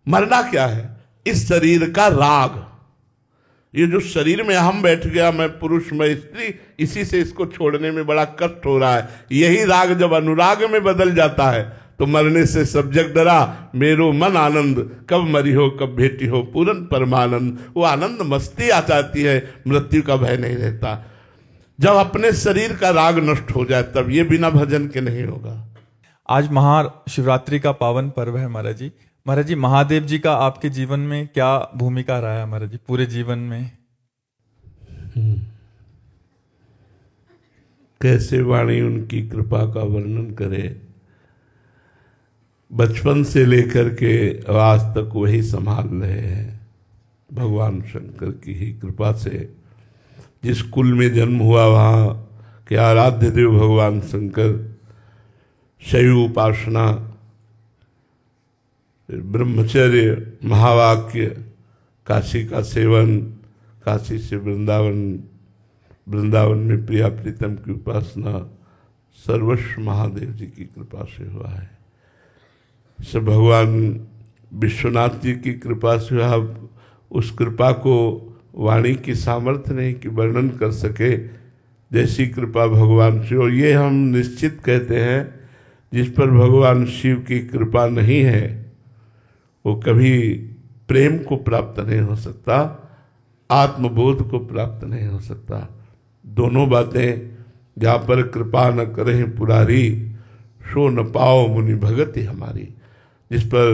मरना क्या है? इस शरीर का राग, ये जो शरीर में हम बैठ गया, मैं पुरुष मैं स्त्री, इसी से इसको छोड़ने में बड़ा कष्ट हो रहा है। यही राग जब अनुराग में बदल जाता है तो मरने से सब जग डरा, मेरो मन आनंद, कब मरी हो कब भेटी हो पूरन परमानंद। वो आनंद मस्ती आ जाती है, मृत्यु का भय नहीं रहता। जब अपने शरीर का राग नष्ट हो जाए तब ये बिना भजन के नहीं होगा। आज महाशिवरात्रि का पावन पर्व है महाराज जी। महाराज जी, महादेव जी का आपके जीवन में क्या भूमिका रहा है महाराज जी, पूरे जीवन में? कैसे वाणी उनकी कृपा का वर्णन करे। बचपन से लेकर के आज तक वही संभाल रहे हैं, भगवान शंकर की ही कृपा से। जिस कुल में जन्म हुआ वहाँ के आराध्य देव भगवान शंकर, शैव उपासना, ब्रह्मचर्य, महावाक्य, काशी का सेवन, काशी से वृंदावन, वृंदावन में प्रिया प्रीतम की उपासना, सर्वस्व महादेव जी की कृपा से हुआ है। सब भगवान विश्वनाथ जी की कृपा से हुआ। उस कृपा को वाणी की सामर्थ्य नहीं कि वर्णन कर सके, जैसी कृपा भगवान से। और ये हम निश्चित कहते हैं, जिस पर भगवान शिव की कृपा नहीं है वो कभी प्रेम को प्राप्त नहीं हो सकता, आत्मबोध को प्राप्त नहीं हो सकता। दोनों बातें, जहाँ पर कृपा न करें पुरारी, सो न पाओ मुनि भगति हमारी। जिस पर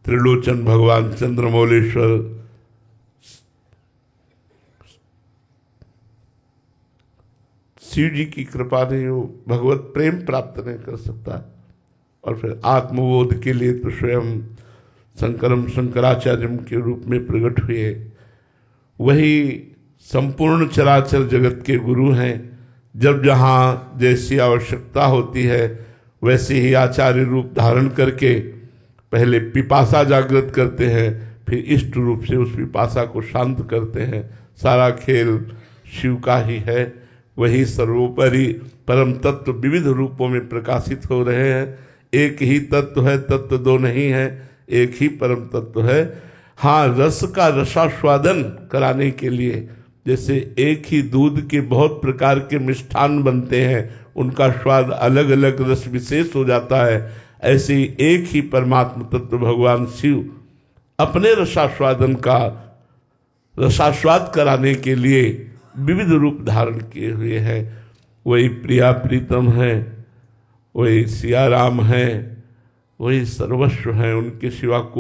त्रिलोचन भगवान चंद्रमौलेश्वर शिव जी की कृपा नहीं हो, भगवत प्रेम प्राप्त नहीं कर सकता। और फिर आत्मबोध के लिए तो स्वयं शंकरम शंकराचार्य के रूप में प्रकट हुए। वही संपूर्ण चराचर जगत के गुरु हैं। जब जहाँ जैसी आवश्यकता होती है वैसे ही आचार्य रूप धारण करके पहले पिपासा जागृत करते हैं, फिर इष्ट रूप से उस पिपासा को शांत करते हैं। सारा खेल शिव का ही है। वही सर्वोपरि परम तत्व विविध रूपों में प्रकाशित हो रहे हैं। एक ही तत्व है, तत्व दो नहीं है, एक ही परम तत्व है। हाँ, रस का रसास्वादन कराने के लिए, जैसे एक ही दूध के बहुत प्रकार के मिष्ठान बनते हैं, उनका स्वाद अलग अलग रस विशेष हो जाता है, ऐसे ही एक ही परमात्म तत्व भगवान शिव अपने रसास्वादन का रसास्वाद कराने के लिए विविध रूप धारण किए हुए हैं। वही प्रिया प्रीतम है, वही सिया राम है, वही सर्वस्व है। उनके सिवा